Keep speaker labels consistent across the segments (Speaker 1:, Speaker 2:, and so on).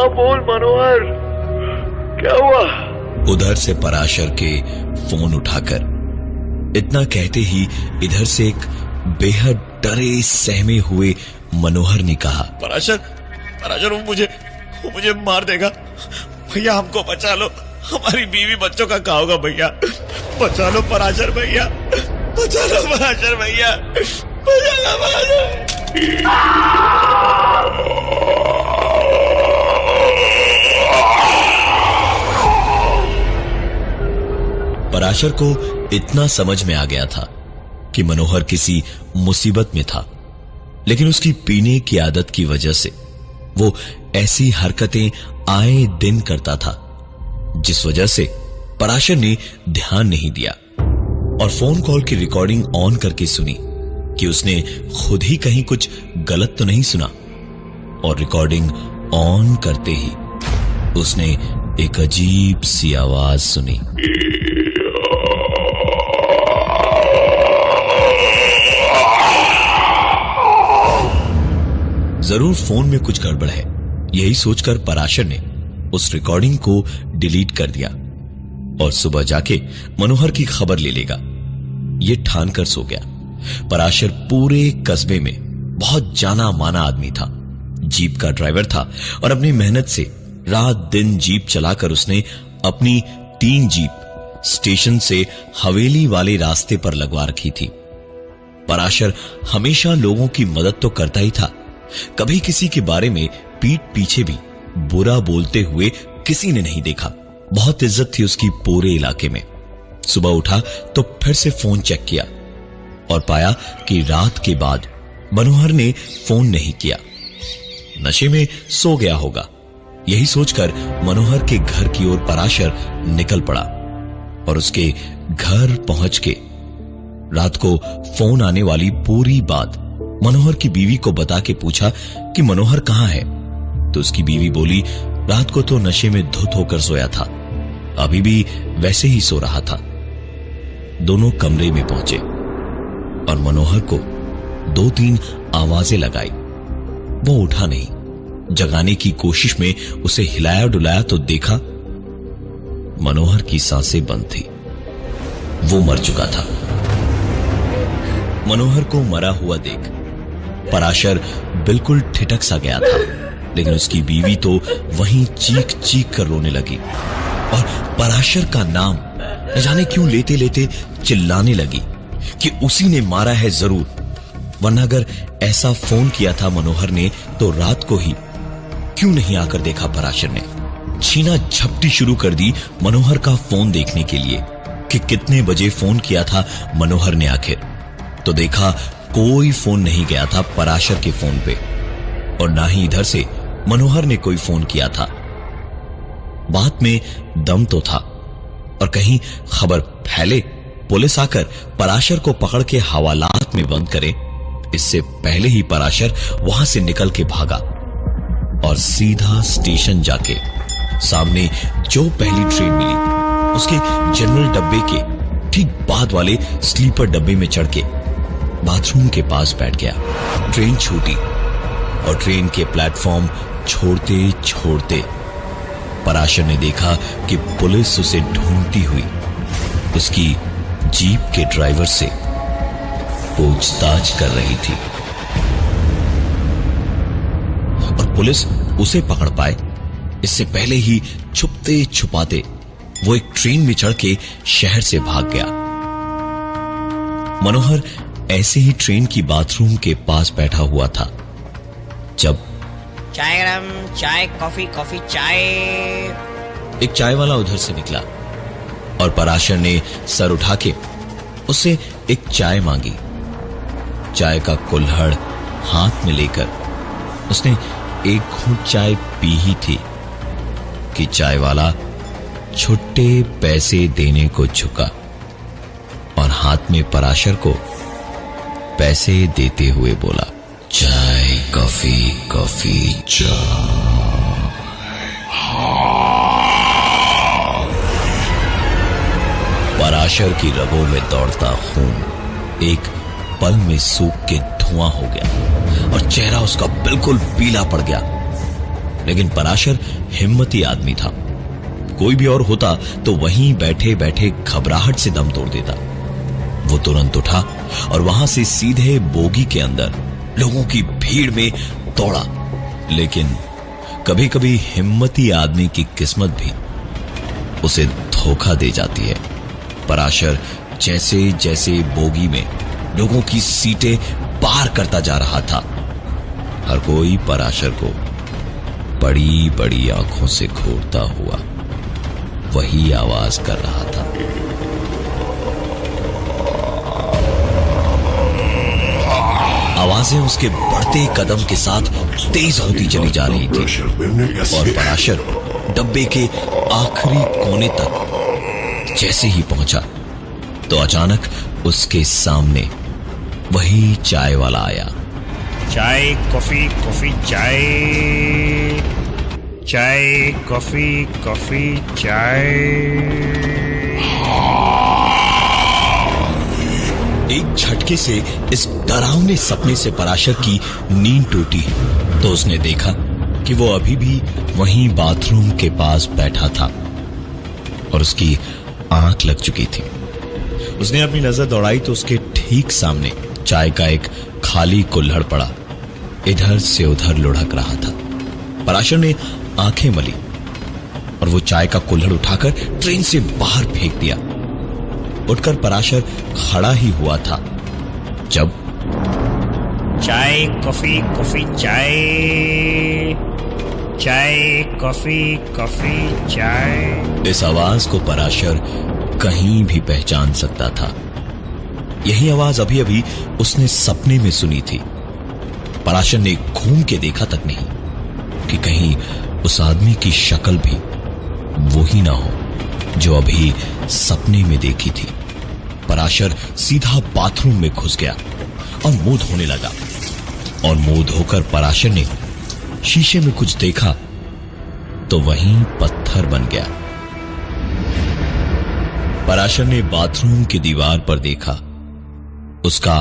Speaker 1: हाँ बोल मनोहर, क्या हुआ?
Speaker 2: उधर से पराशर के फोन उठाकर इतना कहते ही इधर से एक बेहद डरे सहमे हुए मनोहर ने कहा,
Speaker 3: पराशर वो मुझे मार देगा भैया, हमको बचा लो, हमारी बीवी बच्चों का क्या होगा भैया, बचा लो पराशर भैया, बचा लो पराशर भैया, बचा लो पराशर।
Speaker 2: पराशर को इतना समझ में आ गया था कि मनोहर किसी मुसीबत में था, लेकिन उसकी पीने की आदत की वजह से वो ऐसी हरकतें आए दिन करता था, जिस वजह से पराशर ने ध्यान नहीं दिया और फोन कॉल की रिकॉर्डिंग ऑन करके सुनी कि उसने खुद ही कहीं कुछ गलत तो नहीं सुना। और रिकॉर्डिंग ऑन करते ही उसने एक अजीब सी आवाज सुनी। जरूर फोन में कुछ गड़बड़ है, यही सोचकर पराशर ने उस रिकॉर्डिंग को डिलीट कर दिया और सुबह जाके मनोहर की खबर ले लेगा, ये ठानकर सो गया। पराशर पूरे कस्बे में बहुत जाना माना आदमी था, जीप का ड्राइवर था और अपनी मेहनत से रात दिन जीप चलाकर उसने अपनी 3 जीप स्टेशन से हवेली वाले रास्ते पर लगवा रखी थी। पराशर हमेशा लोगों की मदद तो करता ही था, कभी किसी के बारे में पीठ पीछे भी बुरा बोलते हुए किसी ने नहीं देखा। बहुत इज्जत थी उसकी पूरे इलाके में। सुबह उठा तो फिर से फोन चेक किया और पाया कि रात के बाद मनोहर ने फोन नहीं किया, नशे में सो गया होगा। यही सोचकर मनोहर के घर की ओर पराशर निकल पड़ा और उसके घर पहुंच के रात को फोन आने वाली पूरी बात मनोहर की बीवी को बता के पूछा कि मनोहर कहां है। तो उसकी बीवी बोली, रात को तो नशे में धुत होकर सोया था, अभी भी वैसे ही सो रहा था। दोनों कमरे में पहुंचे और मनोहर को 2-3 आवाजें लगाई, वो उठा नहीं। जगाने की कोशिश में उसे हिलाया डुलाया तो देखा मनोहर की सांसें बंद थी, वो मर चुका था। मनोहर को मरा हुआ देख पराशर बिल्कुल ठिठक सा गया था, लेकिन उसकी बीवी तो वहीं चीख चीख कर रोने लगी और पराशर का नाम न जाने क्यों लेते लेते चिल्लाने लगी कि उसी ने मारा है जरूर, वरना अगर ऐसा फोन किया था मनोहर ने तो रात को ही क्यों नहीं आकर देखा। पराशर ने छीना झपटी शुरू कर दी मनोहर का फोन देखने के लिए कि कितने बजे फोन किया था मनोहर ने आखिर। तो देखा कोई फोन नहीं गया था पराशर के फोन पे और ना ही इधर से मनोहर ने कोई फोन किया था। बात में दम तो था और कहीं खबर फैले, पुलिस आकर पराशर को पकड़ के हवालात में बंद करे, इससे पहले ही पराशर वहां से निकल के भागा और सीधा स्टेशन जाके सामने जो पहली ट्रेन मिली उसके जनरल डब्बे के ठीक बाद वाले स्लीपर डब्बे में चढ़ के बाथरूम के पास बैठ गया। ट्रेन छूटी और ट्रेन के प्लेटफॉर्म छोड़ते छोड़ते पराशर ने देखा कि पुलिस उसे ढूंढती हुई उसकी जीप के ड्राइवर से पूछताछ कर रही थी और पुलिस उसे पकड़ पाए इससे पहले ही छुपते छुपाते वो एक ट्रेन में चढ़ के शहर से भाग गया। मनोहर ऐसे ही ट्रेन की बाथरूम के पास बैठा हुआ था जब
Speaker 4: चाय गरम, चाय, कॉफी चाय।
Speaker 2: एक चाय वाला उधर से निकला और पराशर ने सर उठा के उससे एक चाय मांगी। चाय का कुल्हड़ हाथ में लेकर उसने एक घूंट चाय पी ही थी कि चाय वाला छुट्टे पैसे देने को झुका और हाथ में पराशर को पैसे देते हुए बोला, चाय, कॉफी चाय। पराशर की रगों में दौड़ता खून एक पल में सूख के धुआं हो गया और चेहरा उसका बिल्कुल पीला पड़ गया। लेकिन पराशर हिम्मती आदमी था। कोई भी और होता तो वहीं बैठे बैठे घबराहट से दम तोड़ देता। वो तुरंत उठा और वहां से सीधे बोगी के अंदर लोगों की भीड़ में दौड़ा। लेकिन कभी कभी हिम्मती आदमी की किस्मत भी उसे धोखा दे जाती है। पराशर जैसे जैसे बोगी में लोगों की सीटें पार करता जा रहा था, हर कोई पराशर को बड़ी बड़ी आंखों से घूरता हुआ वही आवाज कर रहा था। आवाजें उसके बढ़ते कदम के साथ तेज होती चली जा रही थी और पराशर डब्बे के आखिरी कोने तक जैसे ही पहुंचा तो अचानक उसके सामने वही चाय वाला आया।
Speaker 3: चाय कॉफी कॉफी चाय, चाय कॉफी कॉफी चाय।
Speaker 2: एक झटके से इस डरावने सपने से पराशर की नींद टूटी तो उसने देखा कि वो अभी भी वहीं बाथरूम के पास बैठा था और उसकी आंख लग चुकी थी। उसने अपनी नजर दौड़ाई तो उसके ठीक सामने चाय का एक खाली कुल्हड़ पड़ा इधर से उधर लुढ़क रहा था। पराशर ने आंखें मली और वो चाय का कुल्हड़ उठाकर ट्रेन से बाहर फेंक दिया। उठकर पराशर खड़ा ही हुआ था जब
Speaker 3: चाय कॉफी कॉफी चाय, चाय कॉफी कॉफी चाय।
Speaker 2: इस आवाज को पराशर कहीं भी पहचान सकता था। यही आवाज अभी अभी उसने सपने में सुनी थी। पराशर ने घूम के देखा तक नहीं कि कहीं उस आदमी की शक्ल भी वो ही ना हो जो अभी सपने में देखी थी। पराशर सीधा बाथरूम में घुस गया और मुंह धोने लगा और मुंह धोकर पराशर ने शीशे में कुछ देखा तो वहीं पत्थर बन गया। पराशर ने बाथरूम की दीवार पर देखा उसका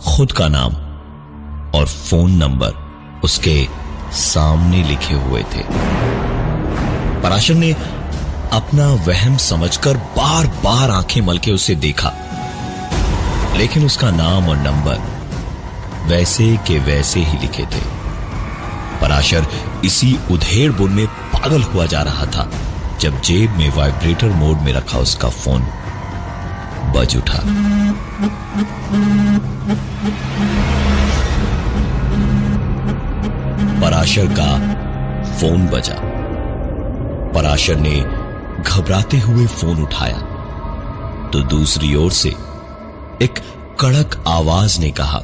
Speaker 2: खुद का नाम और फोन नंबर उसके सामने लिखे हुए थे। पराशर ने अपना वहम समझकर बार बार आंखें मल के उसे देखा, लेकिन उसका नाम और नंबर वैसे के वैसे ही लिखे थे। पराशर इसी उधेड़-बुन में पागल हुआ जा रहा था जब जेब में वाइब्रेटर मोड में रखा उसका फोन बज उठा। पराशर का फोन बजा। पराशर ने घबराते हुए फोन उठाया तो दूसरी ओर से एक कड़क आवाज ने कहा,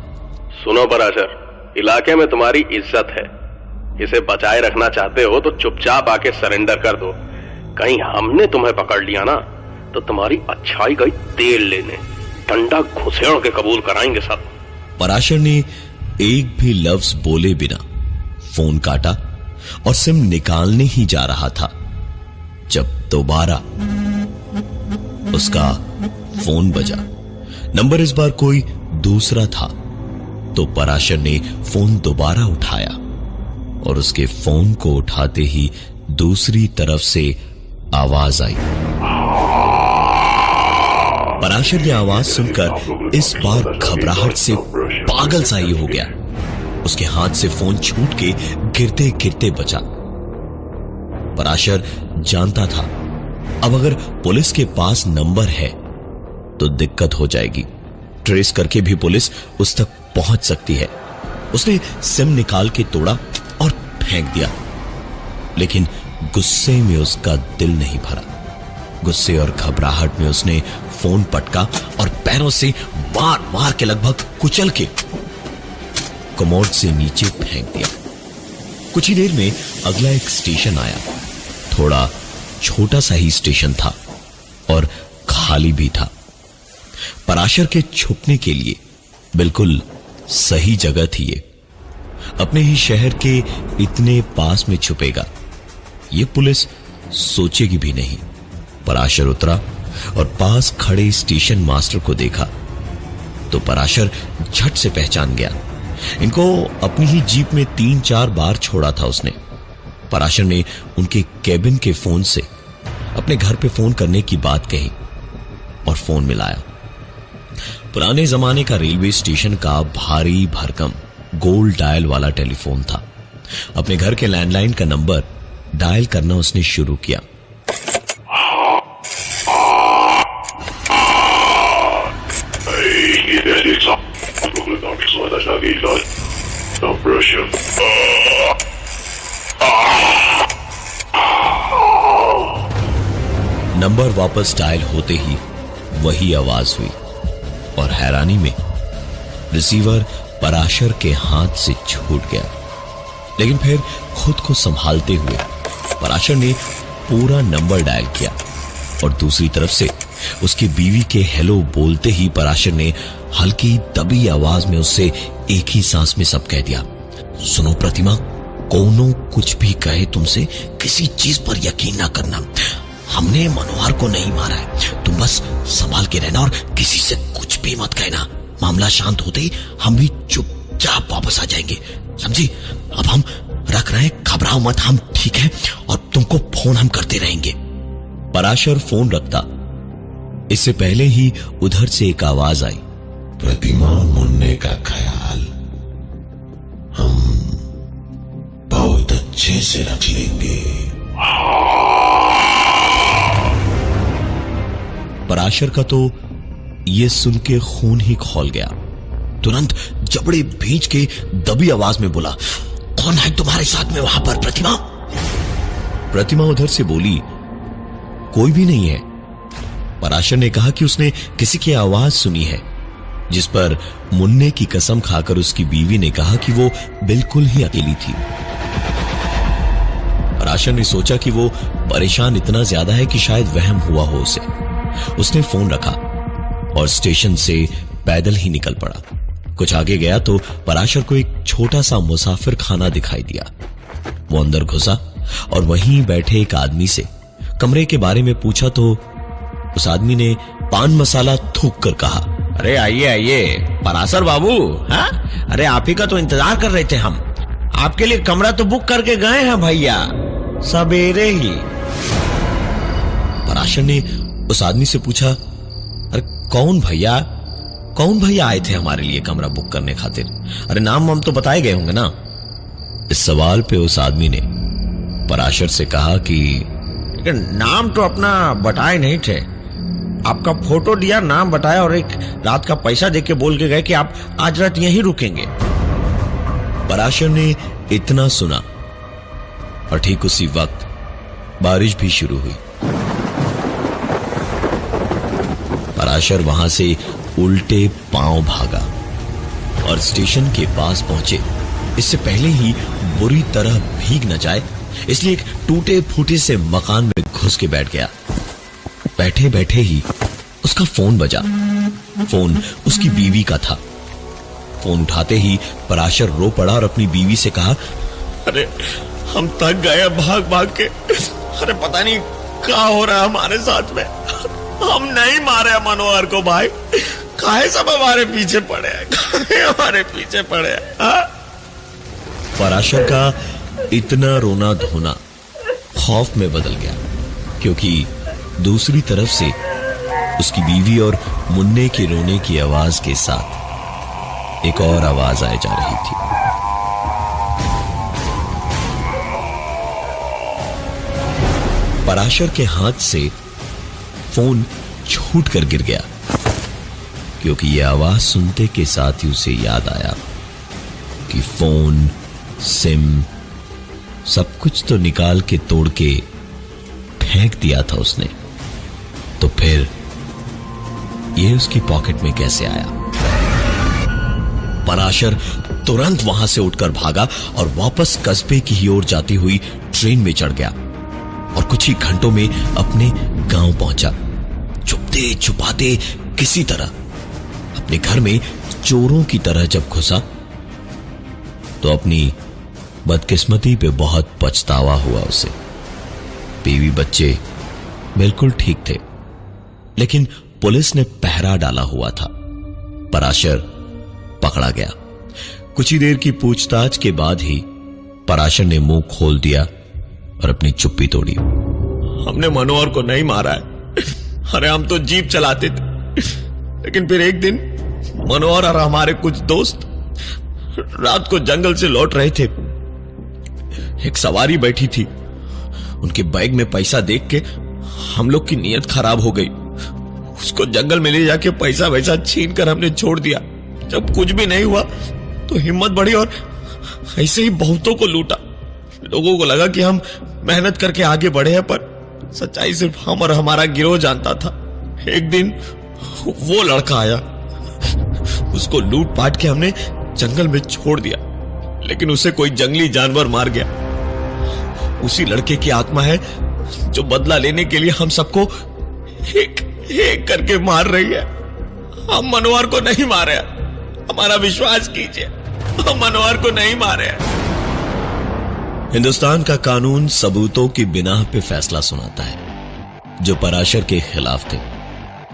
Speaker 1: सुनो पराशर, इलाके में तुम्हारी इज्जत है, इसे बचाए रखना चाहते हो तो चुपचाप आके सरेंडर कर दो। कहीं हमने तुम्हें पकड़ लिया ना तो तुम्हारी अच्छाई गई तेल लेने, डंडा घुसेड़ के कबूल कराएंगे सब।
Speaker 2: पराशर ने एक भी लफ्ज बोले बिना फोन काटा और सिम निकालने ही जा रहा था जब दोबारा उसका फोन बजा। नंबर इस बार कोई दूसरा था तो पराशर ने फोन दोबारा उठाया और उसके फोन को उठाते ही दूसरी तरफ से आवाज आई। पराशर ने आवाज सुनकर इस बार घबराहट से पागल सा ही हो गया। उसके हाथ से फोन छूट के गिरते गिरते बचा। पराशर जानता था अब अगर पुलिस के पास नंबर है तो दिक्कत हो जाएगी, ट्रेस करके भी पुलिस उस तक पहुंच सकती है। उसने सिम निकाल के तोड़ा और फेंक दिया, लेकिन गुस्से में उसका दिल नहीं भरा। गुस्से और घबराहट में उसने फोन पटका और पैरों से मार मार के लगभग कुचल के कमोड से नीचे फेंक दिया। कुछ ही देर में अगला एक स्टेशन आया। थोड़ा छोटा सा ही स्टेशन था और खाली भी था। पराशर के छुपने के लिए बिल्कुल सही जगह थी ये। अपने ही शहर के इतने पास में छुपेगा ये पुलिस सोचेगी भी नहीं। पराशर उतरा और पास खड़े स्टेशन मास्टर को देखा तो पराशर झट से पहचान गया। इनको अपनी ही जीप में 3-4 बार छोड़ा था उसने। पराशर ने उनके केबिन के फोन से अपने घर पे फोन करने की बात कही और फोन मिलाया। पुराने जमाने का रेलवे स्टेशन का भारी भरकम गोल डायल वाला टेलीफोन था। अपने घर के लैंडलाइन का नंबर डायल करना उसने शुरू किया। नंबर वापस डायल होते ही वही आवाज हुई और हैरानी में रिसीवर पराशर के हाथ से छूट गया। लेकिन फिर खुद को संभालते हुए पराशर ने पूरा नंबर डायल किया और दूसरी तरफ से उसकी बीवी के हेलो बोलते ही पराशर ने हल्की दबी आवाज में उससे एक ही सांस में सब कह दिया, सुनो प्रतिमा, कोनो कुछ भी कहे तुमसे किसी चीज पर यकीन ना करना। हमने मनोहर को नहीं मारा है, तुम बस संभाल के रहना और किसी से कुछ भी मत कहना। मामला शांत होते ही हम भी चुपचाप वापस आ जाएंगे, समझी? अब हम रख रहे हैं, घबराओ मत, हम ठीक है और तुमको फोन हम करते रहेंगे। पराशर फोन रखता इससे पहले ही उधर से एक आवाज आई,
Speaker 5: प्रतिमा मुन्ने का ख्याल हम बहुत अच्छे से रख लेंगे।
Speaker 2: पराशर का तो ये सुन के खून ही खौल गया। तुरंत जबड़े भींच के दबी आवाज में बोला, कौन है तुम्हारे साथ में वहां पर प्रतिमा? प्रतिमा उधर से बोली, कोई भी नहीं है। पराशर ने कहा कि उसने किसी की आवाज सुनी है, जिस पर मुन्ने की कसम खाकर उसकी बीवी ने कहा कि वो बिल्कुल ही अकेली थी। पराशर ने सोचा कि वो परेशान इतना ज्यादा है कि शायद वहम हुआ हो उसे। उसने फोन रखा और स्टेशन से पैदल ही निकल पड़ा। कुछ आगे गया तो पराशर को एक छोटा सा मुसाफिर खाना दिखाई दिया। वो अंदर घुसा और वहीं बैठे एक आदमी से कमरे के बारे में पूछा तो उस आदमी ने पान मसाला थूक कर कहा,
Speaker 3: अरे आइए आइए पराशर बाबू, हाँ? अरे आप ही का तो इंतजार कर रहे थे हम। आपके लिए कमरा तो बुक करके गए हैं भैया, सवेरे ही।
Speaker 2: पराशर ने उस आदमी से पूछा, अरे कौन भैया आए थे हमारे लिए कमरा बुक करने खातिर? अरे नाम हम तो बताए गए होंगे ना? इस सवाल पे उस आदमी ने पराशर से कहा कि
Speaker 3: नाम तो अपना बताए नहीं थे, आपका फोटो दिया, नाम बताया और एक रात का पैसा देके बोल के गए कि आप आज रात यहीं रुकेंगे।
Speaker 2: पराशर ने इतना सुना और ठीक उसी वक्त बारिश भी शुरू हुई। पराशर वहां से उल्टे पांव भागा और स्टेशन के पास पहुंचे इससे पहले ही बुरी तरह भीग न जाए, इसलिए एक टूटे फूटे से मकान में घुस के बैठ गया। बैठे बैठे ही उसका फोन बजा। फोन उसकी बीवी का था। फोन उठाते ही पराशर रो पड़ा और अपनी बीवी से कहा,
Speaker 3: अरे हम थक गए भाग भाग के, अरे पता नहीं क्या हो रहा है हमारे साथ में। हम नहीं मारे मनोहर को भाई, काहे सब हमारे पीछे पड़े हैं, काहे हमारे पीछे पड़े हैं?
Speaker 2: पराशर का इतना रोना धोना खौफ में बदल गया, क्योंकि दूसरी तरफ से उसकी बीवी और मुन्ने के रोने की आवाज के साथ एक और आवाज आए जा रही थी। पराशर के हाथ से फोन छूट कर गिर गया, क्योंकि यह आवाज सुनते के साथ ही उसे याद आया कि फोन, सिम, सब कुछ तो निकाल के तोड़ के फेंक दिया था उसने। तो फिर ये उसकी पॉकेट में कैसे आया? पराशर तुरंत वहां से उठकर भागा और वापस कस्बे की ओर जाती हुई ट्रेन में चढ़ गया और कुछ ही घंटों में अपने गांव पहुंचा। छुपते छुपाते किसी तरह अपने घर में चोरों की तरह जब घुसा तो अपनी बदकिस्मती पे बहुत पछतावा हुआ उसे। बीवी बच्चे बिल्कुल ठीक थे, लेकिन पुलिस ने पहरा डाला हुआ था। पराशर पकड़ा गया। कुछ ही देर की पूछताछ के बाद ही पराशर ने मुंह खोल दिया और अपनी चुप्पी तोड़ी।
Speaker 3: हमने मनोहर को नहीं मारा है। अरे हम तो जीप चलाते थे, लेकिन फिर एक दिन मनोहर और हमारे कुछ दोस्त रात को जंगल से लौट रहे थे। एक सवारी बैठी थी, उनके बैग में पैसा देख के हम लोग की नीयत खराब हो गई। उसको जंगल में ले जाके पैसा वैसा छीन कर हमने छोड़ दिया। जब कुछ भी नहीं हुआ तो हिम्मत बढ़ी और ऐसे ही बहुतों को लूटा। लोगों को लगा कि हम मेहनत करके आगे बढ़े हैं, पर सच्चाई सिर्फ हम और हमारा गिरोह जानता था। एक दिन वो लड़का आया, उसको लूट पाट के हमने जंगल में छोड़ दिया, लेकिन उसे कोई जंगली जानवर मार गया। उसी लड़के की आत्मा है जो बदला लेने के लिए हम सबको एक एक करके मार रही है। हम मनोहर को नहीं मारे, हमारा विश्वास कीजिए, हम मनोहर को नहीं मारे।
Speaker 2: हिंदुस्तान का कानून सबूतों की बिना पे फैसला सुनाता है। जो पराशर के खिलाफ थे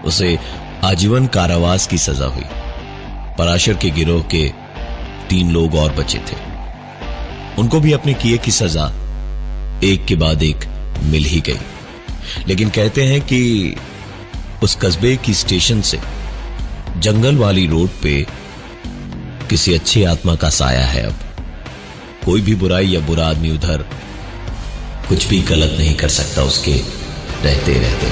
Speaker 2: उसे आजीवन कारावास की सजा हुई। पराशर के गिरोह के 3 लोग और बचे थे, उनको भी अपने किए की सजा एक के बाद एक मिल ही गई। लेकिन कहते हैं कि उस कस्बे की स्टेशन से जंगल वाली रोड पे किसी अच्छी आत्मा का साया है। अब कोई भी बुराई या बुरा आदमी उधर कुछ भी गलत नहीं कर सकता उसके रहते रहते।